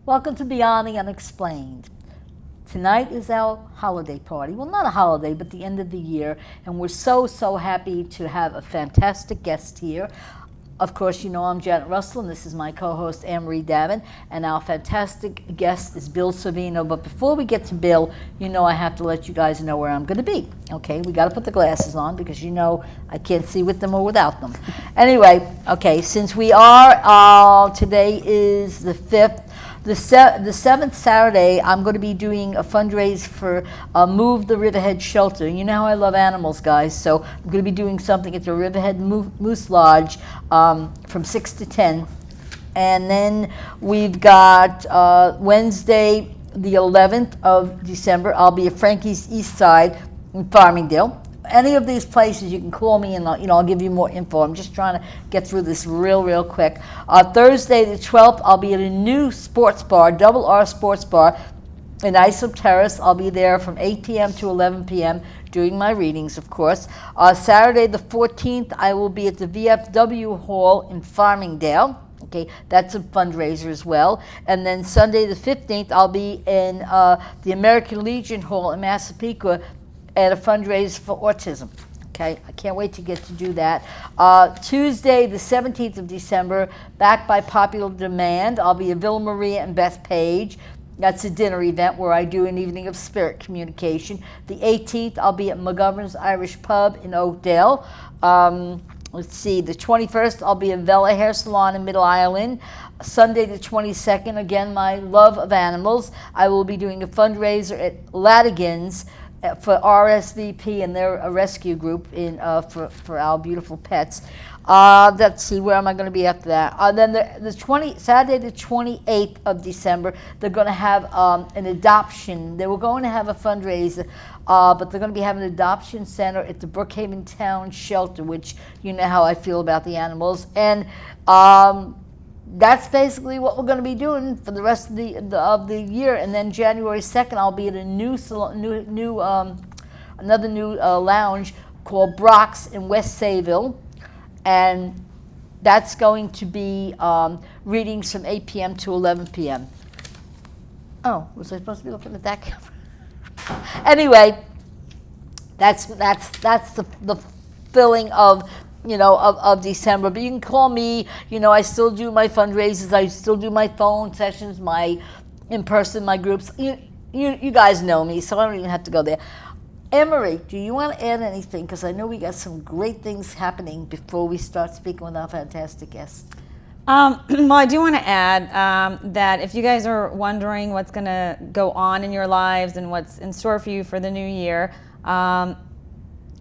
Welcome to Beyond the Unexplained. Tonight is our holiday party. Well, not a holiday, but the end of the year. And we're so happy to have a fantastic guest here. Of course, you know I'm Janet Russell, and this is my co-host, Annemarie Davin. And our fantastic guest is Bill Sorvino. But before we get to Bill, you know I have to let you guys know where I'm going to be. Okay, we got to put the glasses on because you know I can't see with them or without them. Anyway, okay, since we are, today is the 5th, the 7th Saturday, I'm going to be doing a fundraise for Move the Riverhead Shelter. You know how I love animals, guys, so I'm going to be doing something at the Riverhead Moose Lodge from 6 to 10. And then we've got Wednesday, the 11th of December, I'll be at Frankie's East Side in Farmingdale. Any of these places, you can call me and I'll give you more info. I'm just trying to get through this real quick. Thursday the 12th, I'll be at a new sports bar, Double R Sports Bar in Islip Terrace. I'll be there from 8 p.m. to 11 p.m. doing my readings, of course. Saturday the 14th, I will be at the VFW Hall in Farmingdale. Okay, that's a fundraiser as well. And then Sunday the 15th, I'll be in the American Legion Hall in Massapequa at a fundraiser for autism. Okay, I can't wait to get to do that. Tuesday, the 17th of December, back by popular demand, I'll be at Villa Maria and Bethpage. That's a dinner event where I do an evening of spirit communication. The 18th, I'll be at McGovern's Irish Pub in Oakdale. Let's see, the 21st, I'll be in Vella Hair Salon in Middle Island. Sunday the 22nd, again, my love of animals. I will be doing a fundraiser at Ladigan's for RSVP and they're a rescue group in for our beautiful pets. Let's see, where am I going to be after that? Then Saturday the 28th of December, they're going to have an adoption. They were going to have a fundraiser, but they're going to be having an adoption center at the Brookhaven Town Shelter, which you know how I feel about the animals. And that's basically what we're going to be doing for the rest of the year. And then January 2nd, I'll be at a another new lounge called Brock's in West Sayville, and that's going to be readings from 8 p.m. to 11 p.m. Oh, was I supposed to be looking at that camera? Anyway, that's the filling of December. But you can call me. I still do my fundraisers. I still do my phone sessions, my in person, my groups. You guys know me, so I don't even have to go there. Annemarie, do you want to add anything? Because I know we got some great things happening before we start speaking with our fantastic guest. Well, I do want to add that if you guys are wondering what's going to go on in your lives and what's in store for you for the new year,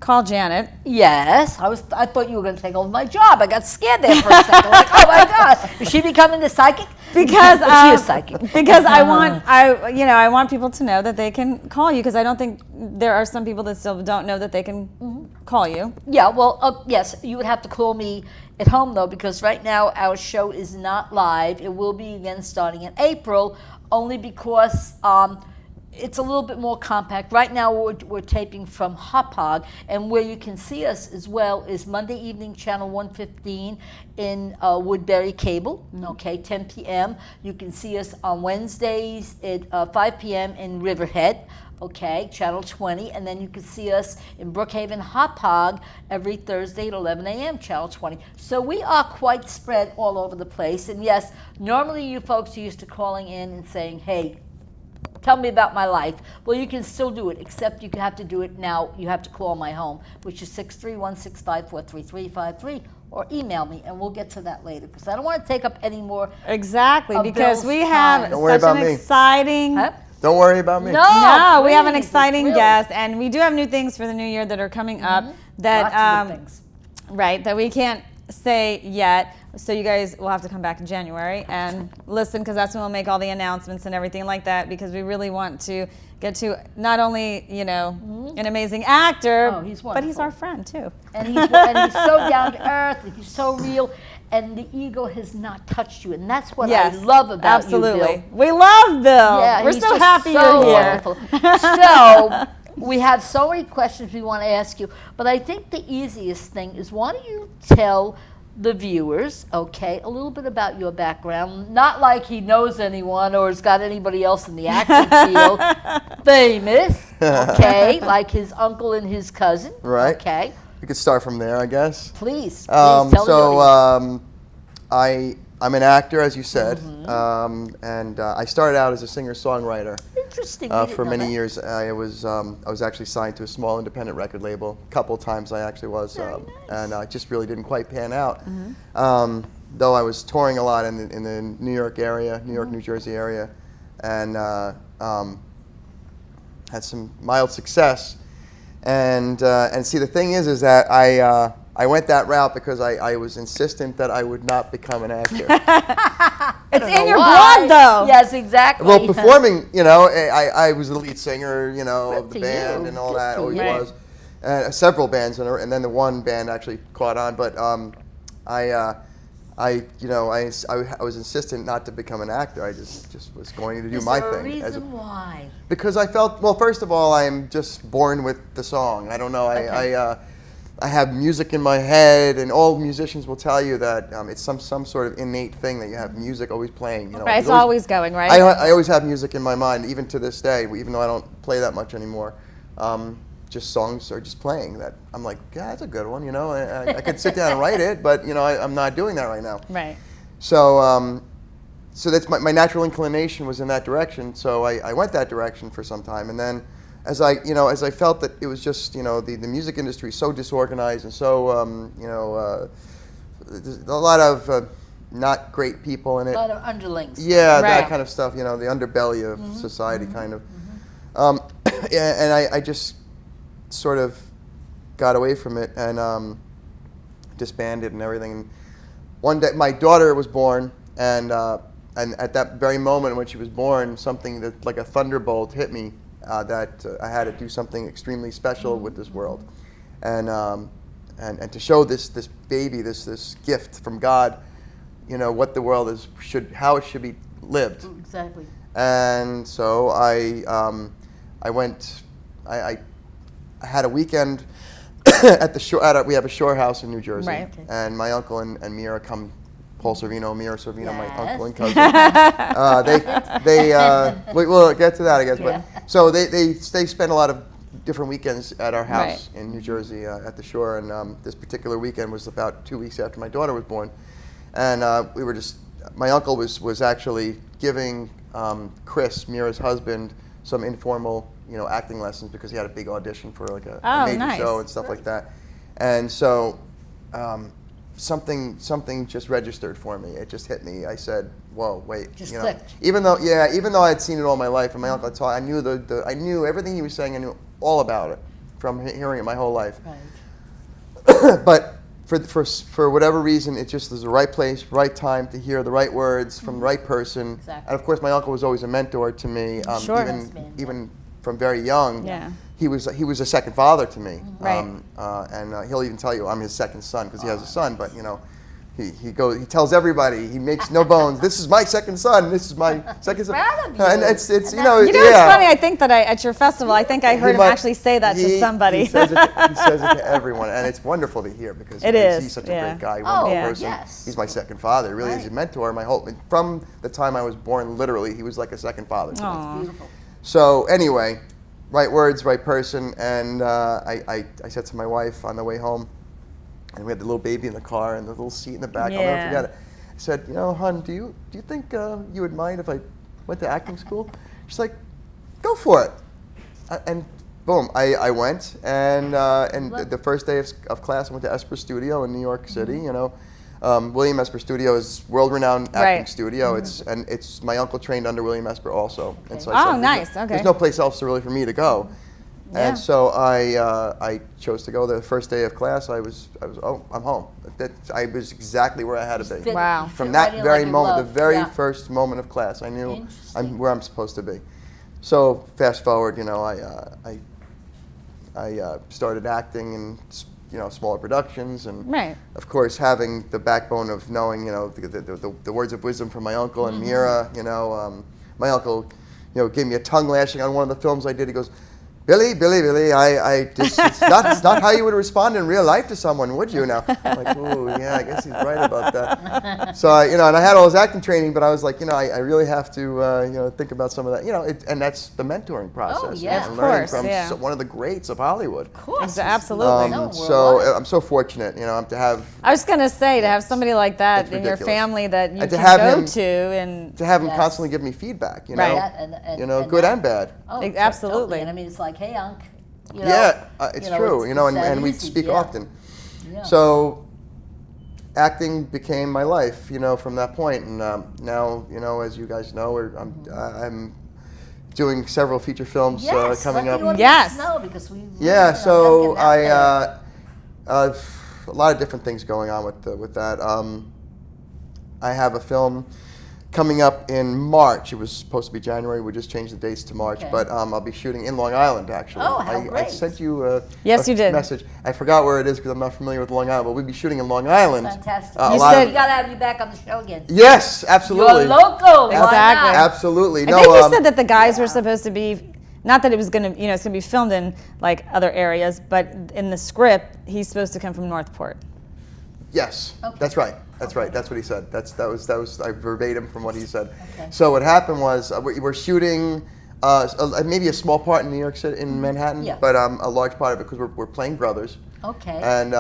call Janet. Yes, I thought you were going to take over my job. I got scared there for a second. Like, oh my God, is she becoming the psychic? Because she is psychic. Because I want people to know that they can call you, because I don't think there are some people that still don't know that they can call you. Yeah, well, yes, you would have to call me at home though, because right now our show is not live. It will be again starting in April, only because it's a little bit more compact. Right now we're taping from Hauppauge, and where you can see us as well is Monday evening, channel 115 in Woodbury Cable, okay, 10 p.m. You can see us on Wednesdays at 5 p.m. in Riverhead, okay, channel 20, and then you can see us in Brookhaven, Hauppauge every Thursday at 11 a.m., channel 20. So we are quite spread all over the place, and yes, normally you folks are used to calling in and saying, hey, tell me about my life. Well, you can still do it, except you have to do it now. You have to call my home, which is 631-654-3353, or email me, and we'll get to that later, because I don't want to take up any more. Exactly, because Bill's we have time. such an exciting. Huh? Don't worry about me. No, we have an please, exciting really. guest, and we do have new things for the new year that are coming up that Lots of good things. Right, that we can't say yet. So you guys will have to come back in January and listen, because that's when we'll make all the announcements and everything like that, because we really want to get to not only, an amazing actor, but he's our friend too. And he's so down to earth, and he's so real, and the ego has not touched you, and that's what I love about absolutely. you, Bill. We love Bill. Yeah, we're he's so just happy so you're here. Wonderful. So we have so many questions we want to ask you, but I think the easiest thing is, why don't you tell the viewers, okay, a little bit about your background. Not like he knows anyone or has got anybody else in the acting field famous, okay, like his uncle and his cousin, Right. okay. We could start from there, I guess. Please tell the So audience. I'm an actor, as you said, Mm-hmm. and I started out as a singer-songwriter. Interesting. We didn't For know many that. years. I was actually signed to a small independent record label. A couple times I actually was, Very nice. and it just really didn't quite pan out. Though I was touring a lot in the New York area, New York, New Jersey area, and had some mild success. And see, the thing is that I went that route because I was insistent that I would not become an actor. It's in know your why. blood, though. Yes, exactly. Well, performing, I was the lead singer, of the for band you. and all Good that. for Always you. was. Several bands, and then the one band actually caught on. But I was insistent not to become an actor. I just was going to do Is my there a thing. reason why? Because I felt, well, first of all, I'm just born with the song. I don't know. Okay. I have music in my head, and all musicians will tell you that it's some sort of innate thing that you have music always playing. Right, it's There's always going, right? I always have music in my mind, even to this day, even though I don't play that much anymore. Just songs are just playing that I'm like, yeah, that's a good one. I could sit down and write it, but I'm not doing that right now. Right. So so that's my natural inclination was in that direction. So I went that direction for some time, and then as I felt that it was just the music industry is so disorganized and so there's a lot of not great people in it. A lot of underlings. Yeah, that Right. kind of stuff. The underbelly of society, kind of. Yeah, and I just sort of got away from it and disbanded and everything. And one day, my daughter was born, and at that very moment when she was born, something that like a thunderbolt hit me that I had to do something extremely special with this world, and to show this baby, this gift from God, what the world how it should be lived. Exactly. And so I went. I had a weekend at the shore. We have a shore house in New Jersey, Right. Okay. and my uncle and Mira come. Paul Sorvino, Mira Sorvino, my Yes. uncle and cousin. We'll get to that, I guess. Yeah. But so they spend a lot of different weekends at our house Right. in New Jersey at the shore, and this particular weekend was about 2 weeks after my daughter was born, and we were just. My uncle was actually giving Chris, Mira's husband, some informal, acting lessons because he had a big audition for like a major nice. show and stuff like that, and so. Something just registered for me. It just hit me. I said, "Whoa, wait!" Just clicked. Even though I had seen it all my life, and my uncle had taught, I knew I knew everything he was saying. I knew all about it from hearing it my whole life. Right. But for whatever reason, it just was the right place, right time to hear the right words from the right person. Exactly. And of course, my uncle was always a mentor to me. Sure. Even from very young. Yeah. He was a second father to me, Right. and he'll even tell you I'm his second son because he has a son. But he tells everybody, he makes no bones. This is my second son. This is my second son. Proud of you. And it's And it's that's- It's funny. I think that at your festival, I think I heard him actually say that to somebody. He says it to everyone, and it's wonderful to hear because It is, he's such yeah. a great guy, Oh, wonderful yeah. person. Yes. He's my second father. He really is Right. a mentor. From the time I was born, literally, he was like a second father to me. Aw. Beautiful. So anyway, right words, right person, and I said to my wife on the way home, and we had the little baby in the car and the little seat in the back. I'll never Yeah. forget it. I said, hon, do you think you would mind if I went to acting school? She's like, go for it. And boom, I went, and the first day of class, I went to Esper Studio in New York City. William Esper Studio is world-renowned acting Right. studio. It's my uncle trained under William Esper also, and so I Oh, said, nice. Okay. There's no place else really for me to go, Yeah. and so I chose to go. The first day of class, I was I'm home. I was exactly where I had to be. Fit- Wow. fit From right that in very like a moment, the glove. very Yeah. first moment of class, I knew Interesting. I'm where I'm supposed to be. So fast forward, I started acting in smaller productions, and Right. of course having the backbone of knowing the words of wisdom from my uncle and Mira. My uncle gave me a tongue lashing on one of the films I did. He goes, Billy, I just, it's not how you would respond in real life to someone, would you now? I'm like, oh, yeah, I guess he's right about that. So, and I had all his acting training, but I was like, I really have to, think about some of that, and that's the mentoring process. yeah. And Of learning course, from yeah. one of the greats of Hollywood. Of course. Absolutely. So I'm so fortunate, to have. I was gonna say to have somebody like that It's in your ridiculous. family that you And can to have go him- to, and To have him Yes. constantly give me feedback, Right. And good that- and bad. Oh, Absolutely. totally. And I mean, it's like, hey, Unc. It's true, it's and that we easy, speak yeah. often. Yeah. So acting became my life, from that point, and now, as you guys know, I'm doing several feature films Yes, coming let up. the audience Yes. know, because we. Yeah, gotta so get that I a lot of different things going on with that. I have a film coming up in March. It was supposed to be January. We just changed the dates to March, Okay. but I'll be shooting in Long Island, actually. Oh, how I great. sent you Yes, a you did. message. I forgot where it is because I'm not familiar with Long Island, but we'll be shooting in Long Island. Fantastic. A You lot said- of- we gotta have you back on the show again. yes, absolutely. You're local. Why Exactly. not? Absolutely. I No, think you said that the guys were supposed to be, not that it was gonna, it's gonna be filmed in like other areas, but in the script, he's supposed to come from Northport. Yes, Okay. that's right. That's right. That's what he said. That was verbatim from what he said. Okay. So what happened was we're shooting maybe a small part in New York City, in Manhattan, Yeah. but a large part of it because we're playing brothers, Okay. and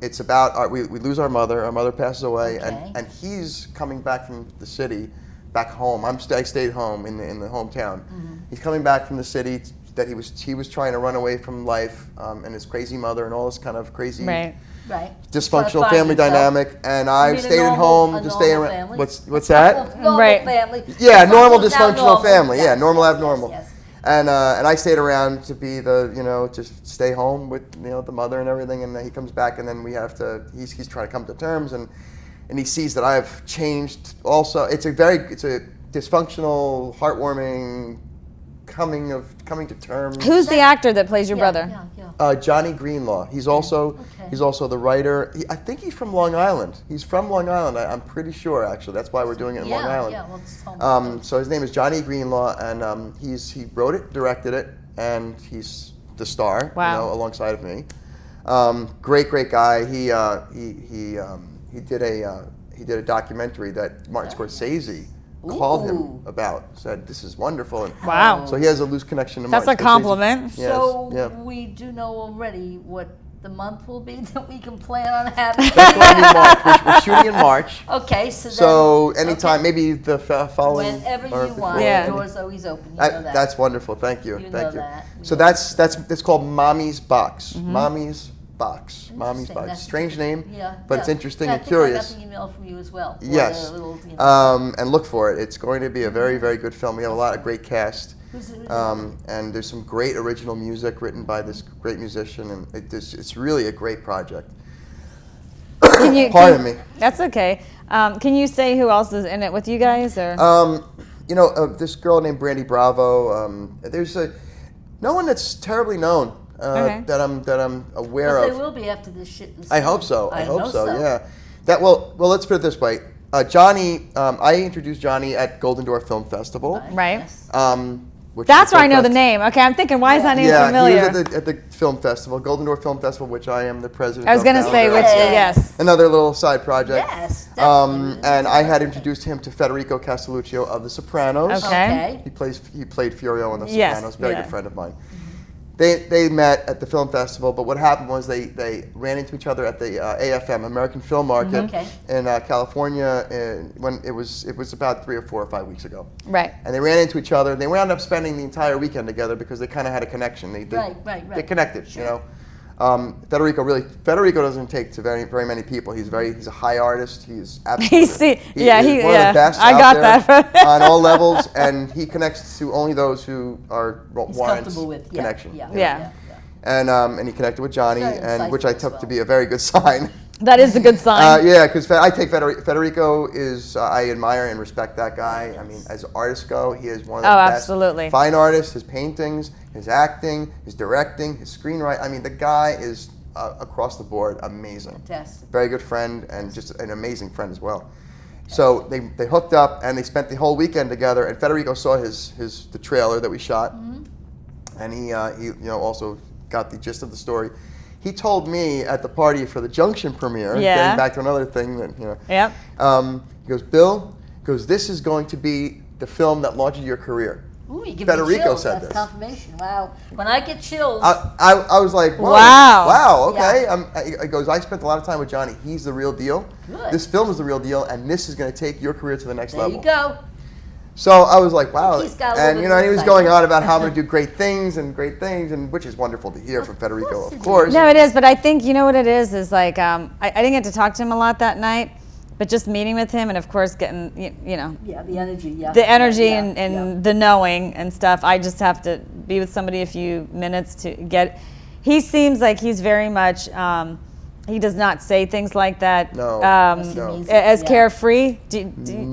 it's about we lose our mother. Our mother passes away, Okay. and he's coming back from the city, back home. I stayed home in the hometown. Mm-hmm. He's coming back from the city that he was trying to run away from life and his crazy mother and all this kind of crazy. Right. Right. Dysfunctional Find family yourself. dynamic, and I mean a stayed at normal- home a to stay normal around. family? What's that? Normal Right. family. Yeah, normal Now dysfunctional normal. family. Yeah, Yes, normal yes, abnormal. yes, yes. And I stayed around to be just stay home with the mother and everything. And then he comes back, and then we have to. He's trying to come to terms, and he sees that I've changed. Also, it's a dysfunctional, heartwarming coming to terms. Who's the actor that plays your Yeah, brother? yeah. Johnny Greenlaw. He's also Okay. he's also the writer. I think he's from Long Island. He's from Long Island. I'm pretty sure actually. That's why we're doing it in Long Island. Yeah, well, it's home. So his name is Johnny Greenlaw, and he wrote it, directed it, and he's the star. Wow. Alongside of me. Great guy. He did a documentary that Martin Scorsese called him Ooh. about. Said this is wonderful. And Wow. so he has a loose connection to That's Martin a Scorsese. compliment. Yes, So yeah. we do know already what the month will be that we can plan on having. That's going to be March. We're shooting in March. Okay, so then. So anytime, okay. maybe the following. Whenever or you before. want, Yeah. the door's always open. You know that. That's wonderful. Thank you. You Thank know you. that. So that's called Mommy's Box. Mm-hmm. Mommy's Box. Mommy's Interesting. Box. That's- Strange name, Yeah, but yeah. it's interesting Yeah, and I curious. think I got the email from you as well. Or Yes. the little, And look for it. It's going to be a very, very good film. We have a lot of great cast. Who's it? And there's some great original music written by this great musician, and it's really a great project. Pardon me. That's okay. Can you say who else is in it with you guys? Or This girl named Brandy Bravo. There's no one that's terribly known Okay. that I'm aware But of. they will be after this shit. I hope so. I hope know so. Yeah. Well, let's put it this way. Johnny, I introduced Johnny at Golden Door Film Festival. Right. Yes. Which That's is where I film know the fest- name. Okay, I'm thinking, why is that name Yeah, familiar? he was at the film festival, Golden Door Film Festival, which I am the president. I was going to say, founder. which, yes. Another little side project. Yes. definitely. And I had introduced him to Federico Castelluccio of The Sopranos. Okay. He played Furio on The Yes, Sopranos. Very yeah. good friend of mine. They met at the film festival, but what happened was they ran into each other at the AFM, American Film Market, Okay. in California, when it was about 3 or 4 or 5 weeks ago. Right. And they ran into each other. They wound up spending the entire weekend together because they kind of had a connection. They Right. connected, you know. Federico doesn't take to very many people. He's a high artist. He's absolutely He's one of the best I out got there that. on all levels, and he connects to only those who He's warrants comfortable with connection. Yeah. And he connected with Johnny, Very and which I insightful took as to well. be a very good sign. That is a good sign. Yeah, because I take Federico is I admire and respect that guy. I mean, as artists go, he is one of the Oh, best. absolutely. Fine artists. His paintings, his acting, his directing, his screenwriting. I mean, the guy is across the board amazing. Fantastic. Very good friend and just an amazing friend as well. So they hooked up and they spent the whole weekend together. And Federico saw the trailer that we shot, and he also got the gist of the story. He told me at the party for the Junction premiere, getting back to another thing that Yep. He goes, Bill, this is going to be the film that launches your career. Ooh, you give Federico me chills. said That's this. confirmation. Wow. When I get chills. I was like, whoa, Wow. wow, okay. Yeah. He goes, I spent a lot of time with Johnny. He's the real deal. Good. This film is the real deal, and this is going to take your career to the next there level. you go. So I was like, wow. He's got a And little bit he of was insight. going on about how I'm going to do great things, and which is wonderful to hear from Federico, course it of is. course. No, it is, but I think, you know what it is like, I didn't get to talk to him a lot that night, but just meeting with him and, of course, getting, Yeah, the energy. Yeah. the energy Yeah, and the knowing and stuff. I just have to be with somebody a few minutes to get. He seems like he's very much. He does not say things like that. No, no. As Yeah. carefree. Do you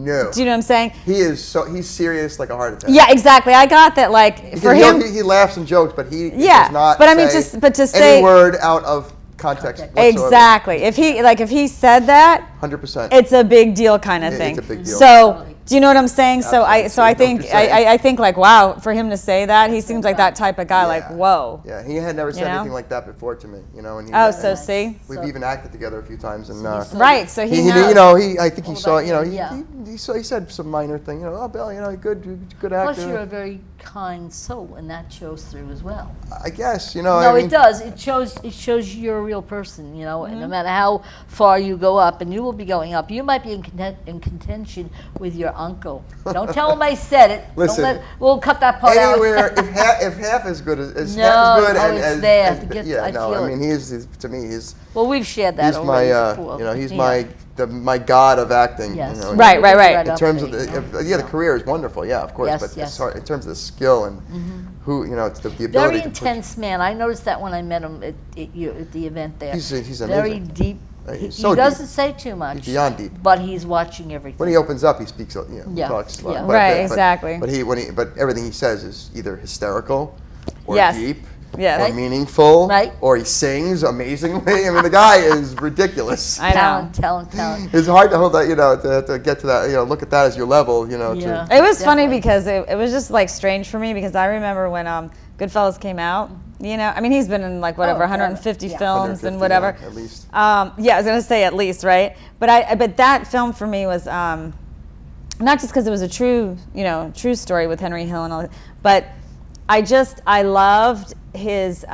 know what I'm saying? He's serious like a heart attack. Yeah, exactly. I got that. Like Because for him. he laughs and jokes, but he Yeah, does not but I mean, say to say any word out of context whatsoever. exactly. If he said that, 100%. it's a big deal kind of thing. It's a big deal. So, do you know what I'm saying? Absolutely. So I Know what think you're saying. I think like, wow, for him to say that, he seems like that type of guy. Like, whoa. Yeah, he had never said know? anything like that before to me, And he, Oh, so see. we've even acted together a few times, and Right. So he knows. I think he saw, about you, he said some minor thing, oh, Bill, good Plus, actor. you're a very kind soul, and that shows through as well. I guess, No, I mean, it does. It shows you're a real person, and no matter how far you go up, and you will be going up. You might be in contention with your uncle. Don't tell him I said it. Listen, we'll cut that part anywhere, out. if half as good as No, half as good no, and it's as, there. as To get- yeah, I no, feel I it. mean, he's to me, he's Well, we've shared that my, already before. he's Yeah. my god of acting. Yes. Right. Right In up terms of there, the career is wonderful, yeah, of course. Yes, but yes. in terms of the skill and who, it's the ability Very to push. intense man. I noticed that when I met him at the event there. He's very amazing. deep. He's He so deep. doesn't say too much. He's beyond deep. But he's watching everything. When he opens up, he speaks. Yeah, Talks yeah. quite a Right, bit, but- exactly. But everything he says is either hysterical, or Yes. deep, Yes. or Right. meaningful, Right. or he sings amazingly. I mean, the guy is ridiculous. I know. Talent. It's hard to hold that, to get to that, look at that as your level, Yeah. It was funny Definitely. because it was just like strange for me because I remember when Goodfellas came out. I mean, he's been in like whatever Oh, 150 yeah. films 150, and whatever. yeah, at least. Yeah, I was gonna say at least, right? But that film for me was not just because it was a true story with Henry Hill and all that, but I loved his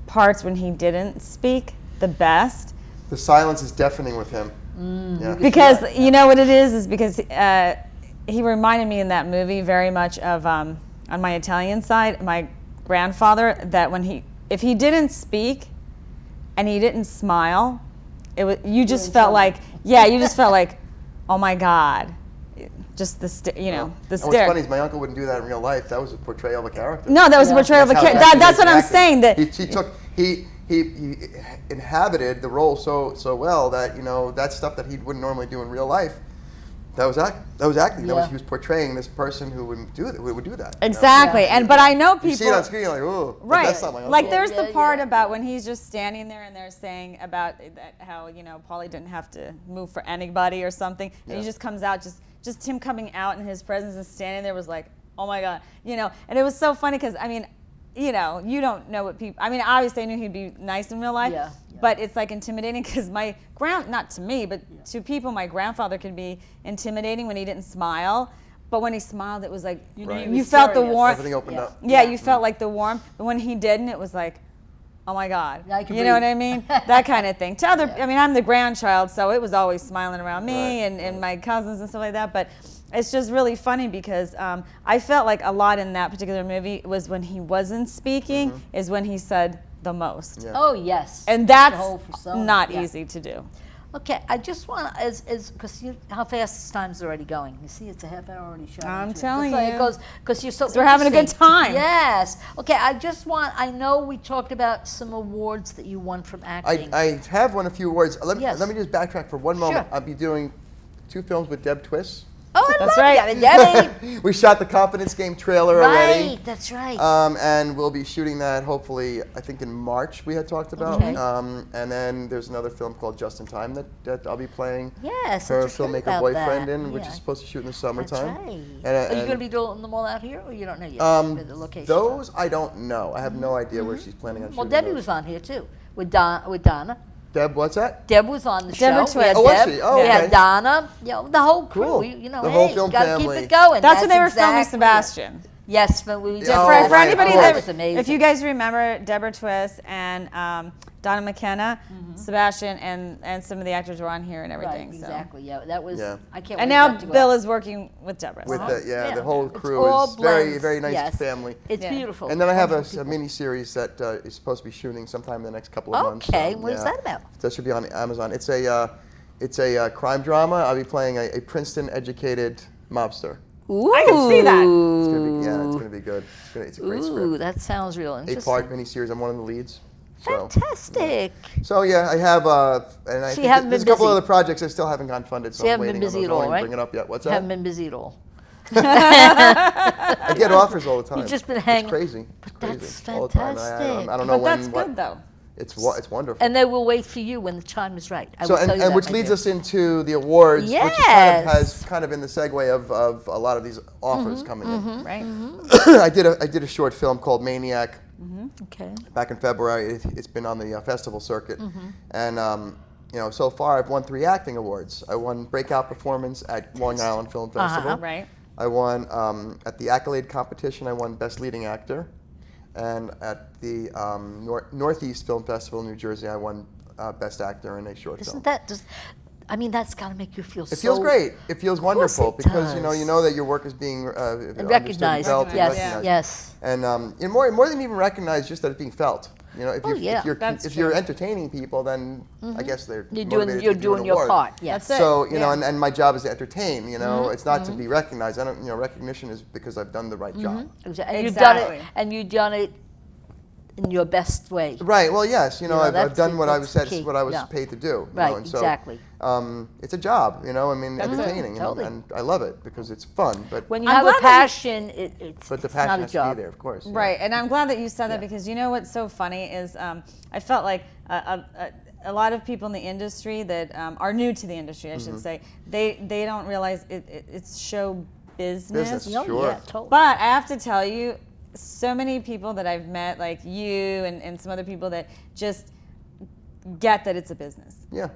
parts when he didn't speak the best. The silence is deafening with him. Yeah. Because you know what it is because he reminded me in that movie very much of on my Italian side, my grandfather. That if he didn't speak and he didn't smile, you just felt like oh my God, just the the And what's stare. funny is my uncle wouldn't do that in real life. That was a portrayal of a character. No, that was a portrayal of a how character. he That's what I'm acted. saying. That He inhabited the role so well that that stuff that he wouldn't normally do in real life. That was acting. Yeah. He was portraying this person who would do that. Who would do that. exactly. Yeah. But I know people. You see it on screen, you're like, oh, Right. that's not my uncle. Like there's the Yeah, part yeah. about when he's just standing there and they're saying about that how Paulie didn't have to move for anybody or something, and he Yeah. just comes out just him coming out in his presence and standing there was like, oh my God, and it was so funny because I mean, you don't know what people. I mean, obviously I knew he'd be nice in real life. Yeah. But it's like intimidating because not to me, but to people, my grandfather could be intimidating when he didn't smile. But when he smiled, it was like Right. you felt the serious. warmth. Everything opened Yeah. up. Yeah, you felt like the warmth, but when he didn't, it was like, oh my God. I can You know what breathe. I mean? That kind of thing. I mean, I'm the grandchild, so it was always smiling around me Right, and my cousins and stuff like that. But it's just really funny because I felt like a lot in that particular movie was when he wasn't speaking, is when he said the most. Yeah. Oh yes. And that's The whole persona, not yeah. easy to do. Okay, I just want because how fast this time's already going. You see, it's a half hour already shot. I'm into it. telling That's why you. It goes because you're so. we're having a good interesting. time. Yes. Okay, I know we talked about some awards that you won from acting. I have won a few awards. Let me Yes. just backtrack for one moment. Sure. I'll be doing 2 films with Deb Twist. Oh, Oh, I That's love right. Debbie. We shot the Confidence Game trailer already. Right, that's right. And we'll be shooting that hopefully, I think in March we had talked about. Okay. And then there's another film called Just in Time that I'll be playing Yes, I her just heard filmmaker about boyfriend that. in, which Yeah. is supposed to shoot in the That's summertime. right. And, Are you going to be doing them all out here, or you don't know yet? The locations? those I don't know. I have no idea where she's planning on Well, shooting Debbie those. was on here too with Donna. Deb, what's that? Deb was on the Deborah show. We had Twist. Oh, was Deb, she? Oh, we okay. had Donna. You know, the whole crew. Cool. We, The whole hey, film gotta family. keep it going. That's when they were filming exactly it. Sebastian. Yes, but we Yeah, for, Oh, for right, anybody of course. that, was amazing. if you guys remember Deborah Twist and Donna McKenna, Sebastian, and some of the actors were on here and everything. Right, so. exactly. Yeah, that was. Yeah. I can't. And wait now for that to go Bill out. is working with Deborah. With so. the, Yeah. the whole It's crew all is very, blends, very nice yes. family. It's Yeah. beautiful. And then I have a Wonderful people. mini series that is supposed to be shooting sometime in the next couple of months. Okay, so, what is yeah. that about? That should be on Amazon. It's a crime drama. I'll be playing a Princeton-educated mobster. I can see that. It's gonna be good. It's a great Ooh, script. that sounds real interesting. 8-part miniseries. I'm one of the leads. So, Fantastic. so yeah, I have and I So think you haven't there's a been couple busy. other projects that still haven't gotten funded. So So you I'm haven't been waiting busy on at those. all, I right? bring it up yet. What's Haven't that? been busy at all. I get offers all the time. You've just been hanging. It's crazy. It's crazy. That's all the time. fantastic. I don't know But when. that's what- good though. It's wonderful. And they will wait for you when the time is right. I So will tell you that, which my leads dear. us into the awards, which is Yes. has been the segue of a lot of these offers coming in. Right. I did a short film called Maniac Okay. back in February. It's been on the festival circuit, and so far I've won 3 acting awards. I won Breakout Performance at Long Island Film Festival. Right. I won at the Accolade competition. I won Best Leading Actor, and at the Northeast Film Festival in New Jersey, I won Best Actor in a short film. Isn't that just? I mean, that's got to make you feel so. It feels great. It feels wonderful it because you does. know that your work is being understood and recognized. felt and Yes, recognized. yes. And more than even recognized, just that it's being felt. You know, if Oh, you're yeah. That's if you're true. entertaining people, then I guess they're You're motivated doing. You're to give you an doing your award. part. Yes. That's it. So you know, Yeah. and my job is to entertain. You know, it's not to be recognized. I don't. Recognition is because I've done the right job. Exactly. And you've done Exactly. it. And you've done it in your best way. Right. Well, yes. I've that's done the- what I that's was the key. what I was Yeah. paid to do. Right, And so, exactly. It's a job. I mean, That's it, entertaining, totally. and I love it because it's fun. But When you I'm have a glad that you- passion, it's but the it's passion not a has to be job. there, of course. yeah. Right, and I'm glad that you said that Yeah. because you know what's so funny is I felt like a lot of people in the industry that are new to the industry, I should say, they don't realize it's show business. Business. Oh, Sure. yeah, totally. But I have to tell you, so many people that I've met, like you and some other people that just get that it's a business. Yeah.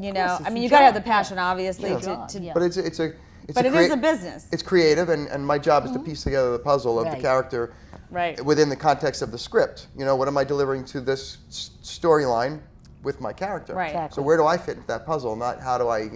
You know, it's I mean, a you got to have the job, passion, obviously, Yeah. to Yeah. But it's but it is a crea- business. It's creative, and my job is to piece together the puzzle of the Right. character Right. within the context of the script. What am I delivering to this storyline with my character? Right. Exactly. So where do I fit into that puzzle? Not how do I,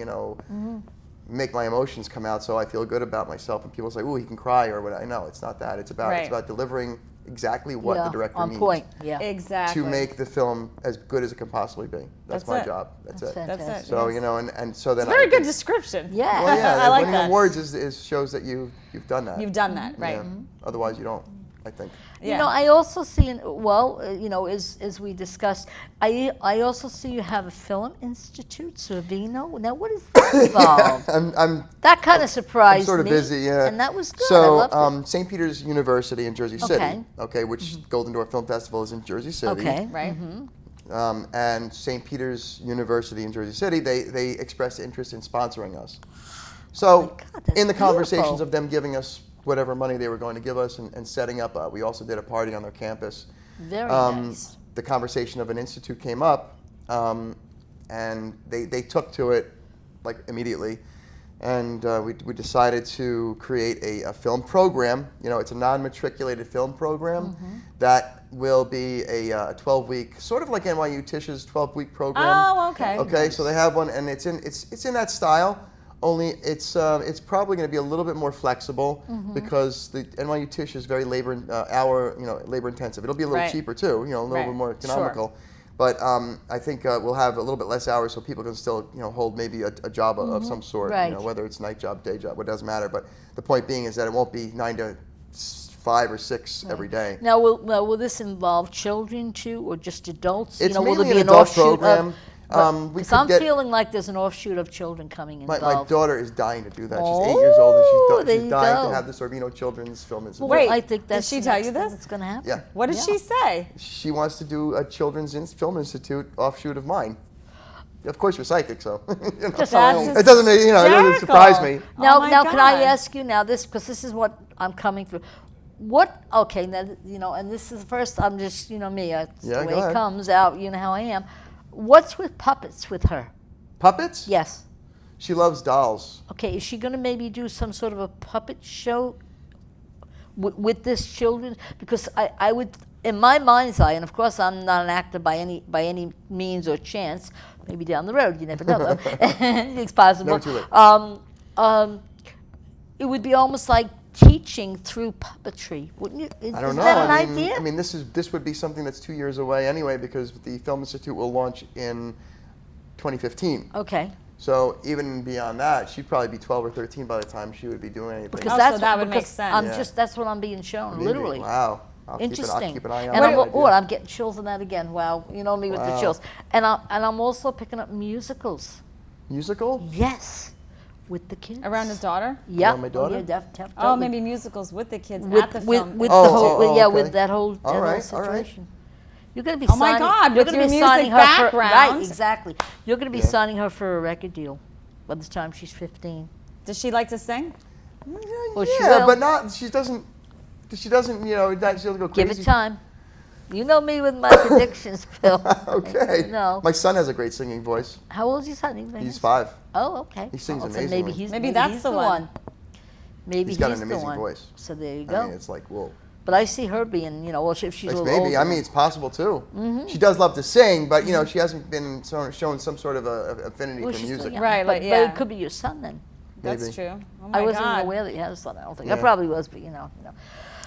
make my emotions come out so I feel good about myself, and people say, "Ooh, he can cry," or what? I know it's not that. It's Right. about delivering exactly what Yeah, the director on needs point. Yeah. Exactly. to make the film as good as it can possibly be. That's That's my it. job. That's it. fantastic. That's it. So yes. and so then Very good description. Yeah. Well, yeah, I like winning that. awards is shows that you've done that. You've done that, right? Yeah. Otherwise, you don't. I think. Yeah. I also see, as we discussed, I also see you have a film institute, Sorvino. Now, what is that involved? I'm That kind of surprised me. sort of busy, yeah. And that was good. I So, loved it. St. Peter's University in Jersey City, Okay. which Golden Door Film Festival is in Jersey City. Okay. Right. And St. Peter's University in Jersey City, they expressed interest in sponsoring us. So, God, that's in the conversations beautiful. of them giving us whatever money they were going to give us and setting up, we also did a party on their campus. Very nice. The conversation of an institute came up, and they took to it like immediately, and we decided to create a film program. It's a non-matriculated film program that will be a 12-week, sort of like NYU Tish's 12-week program. Oh, okay. Okay, so they have one, and it's in that style. Only it's probably going to be a little bit more flexible because the NYU Tisch is very labor intensive. It'll be a little Right. cheaper too, a little Right. bit more Sure. economical. But I think we'll have a little bit less hours so people can still hold maybe a job of some sort, Right. whether it's night job, day job, it doesn't matter. But the point being is that it won't be 9 to 5 or 6 every day. Now, will this involve children too, or just adults? It's will mainly there be an adult offshoot program. We Because could I'm get. feeling like there's an offshoot of children coming My involved. daughter is dying to do that. She's Oh, 8 years old, and there she's you dying go. to have the Sorvino Children's Film Institute. Wait, I think did that's she the tell next you thing this? that's going to happen. Yeah. What did she say? She wants to do a Film Institute offshoot of mine. Of course, you're psychic, so you know. Just That's saying. It doesn't make, it doesn't surprise me. hysterical. Now, Oh my now, can I God. ask you now this, because this is what I'm coming through. What? Okay, now and this is first. I'm just me. It's Yeah, the way go it ahead. comes out. You know how I am. What's with puppets with her? Puppets? Yes. She loves dolls. Okay, is she going to maybe do some sort of a puppet show with this children? Because I would, in my mind's eye, and of course I'm not an actor by any means or chance. Maybe down the road, you never know. Though. It's possible. Never too late. It would be almost like teaching through puppetry, wouldn't you? I don't Is know. that an I mean, idea? I mean, this would be something that's 2 years away anyway, because the Film Institute will launch in 2015. Okay. So even beyond that, she'd probably be 12 or 13 by the time she would be doing anything. Because Oh, that's so that would make because sense. I'm Yeah. that's what I'm being shown, Maybe. literally. Wow. I'll Interesting. keep an eye on And that idea. I'm getting chills on that again. Wow, you know me with the Wow. chills. And I'm also picking up musicals. Musical? Yes, with the kids. Around his daughter? Yeah. Around my daughter? Oh, yeah, Oh, totally. maybe musicals with the kids with at the with, film. with Oh, the whole oh, yeah okay. with that whole All right, situation. You're going to be Oh my signing. God, You're with gonna your be music signing her for, background. right, exactly. You're going to be Yeah. signing her for a record deal by the time she's 15. Does she like to sing? Well, she Yeah, will. but not. She doesn't. She doesn't. You know, she doesn't go crazy. Give it time. You know me with my predictions, Phil. Okay. No. My son has a great singing voice. How old is your son? He's 5. Oh, okay. He sings So amazingly. maybe that's he's the the one. one. Maybe He's got an the amazing one. voice. So there you I go. mean, it's like, whoa. But I see her being, well, if she's a little Maybe. older. I mean, it's possible too. She does love to sing, but she hasn't been shown some sort of a affinity Well, for she's still music. young. Right, but, like, but yeah. it could be your son then. That's Maybe. true. Oh my I wasn't God. even aware that you had a son. I don't think. I Yeah. probably was, but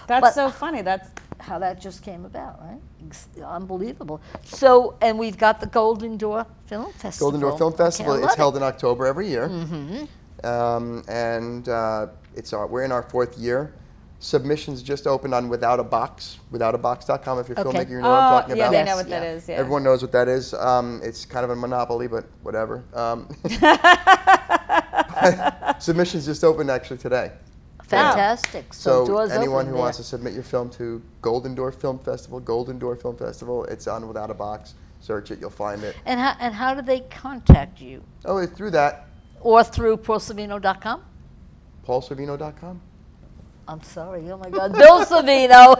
That's But- so funny. That's how that just came about, right? Unbelievable. So, and we've got the Golden Door Film Festival. Golden Door Film Festival. Okay, I It's love held it. in October every year, and we're in our 4th year. Submissions just opened on Without a Box, withoutabox.com. If you're a Okay. filmmaker, you know what I'm talking yeah, about. they Yes, know what that yeah. is. Yeah. Everyone knows what that is. It's kind of a monopoly, but whatever. Submissions just opened actually today. Fantastic. So, doors anyone open who there. wants to submit your film to Golden Door Film Festival, it's on Without a Box. Search it, you'll find it. And how do they contact you? Oh, it's through that, Or through PaulSorvino.com? paulsorvino.com. I'm sorry. Oh my God, Bill Sorvino.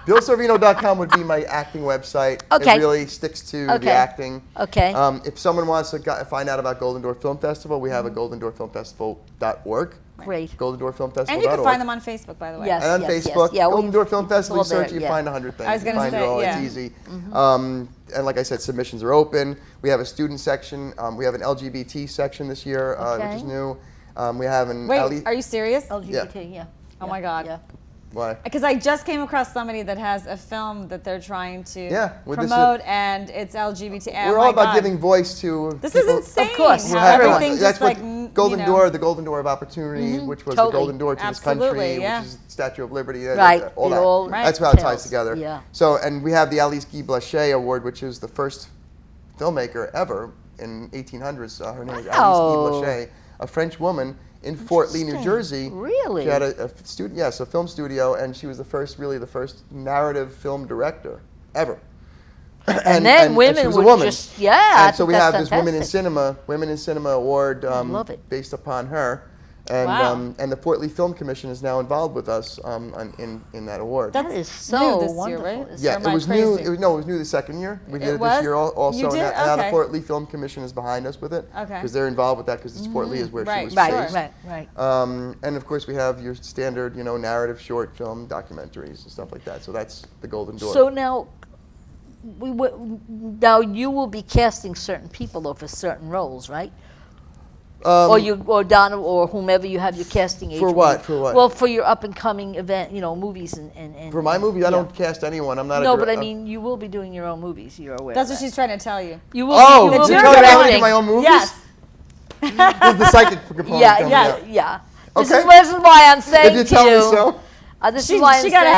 BillSorvino.com would be my acting website. Okay. It really sticks to Okay. the acting. Okay. If someone wants to find out about Golden Door Film Festival, we have a goldendoorfilmfestival.org. Great. goldendoorfilmfestival.org. And you can find them on Facebook, by the way. Yes. And on Facebook, Yeah, Golden Door Film it's Festival, all you search, there, you yeah. find 100 things. I was You gonna find say, it all, yeah. it's easy. And like I said, submissions are open. We have a student section. We have an LGBT section this year, which Okay. is new. We have an Wait, are you serious? LGBT, yeah. Oh my God. Yeah. Why? Because I just came across somebody that has a film that they're trying to Yeah, well, this is- promote, and it's LGBT. Oh We're my all about God. giving voice to This people. is insane. Of course. How Everyone. everything That's just what like Golden you know. Door, the Golden Door of Opportunity, which was Totally. the Golden Door to Absolutely, this country, yeah. which is the Statue of Liberty. Right. All It that. all Right. That's how it ties tells. together. Yeah. So, and we have the Alice Guy Blanchet Award, which is the first filmmaker ever in 1800s. Her name is Alice Guy Wow. Blanchet, a French woman in Fort Lee, New Interesting. Jersey. Really? She had a student, yes, a film studio, and she was the first narrative film director ever. And then she women was a would woman. just, yeah. I And so think we that's have this Women in fantastic. Cinema Award love it. based upon her. And, Wow. and the Fort Lee Film Commission is now involved with us in that award. That is so new this wonderful. year, right? Is Yeah, Am it I was new. crazy? It was new the second year. We did It it was? this year also. You did? Now the Okay. Fort Lee Film Commission is behind us with it. Okay. Because they're involved with that because it's Fort Lee is where she Right, was right, based. Right. And of course we have your standard, narrative short film documentaries and stuff like that. So that's the Golden Door. So now, now you will be casting certain people though for certain roles, right? Or Donna, or whomever you have your casting agent. For what? with. For what? Well, for your up and coming event, movies and. For my movie, I yeah. don't cast anyone. I'm not. No, a but I dir- mean, you will be doing your own movies. You're aware. That's of what that. she's trying to tell you. You will. Oh, you will you're be telling me I want to directing. do my own movies? Yes. There's the psychic component. Yeah, coming yeah, out. yeah. Okay. This is why I'm saying If you to tell me you. so. This She is why I'm got saying.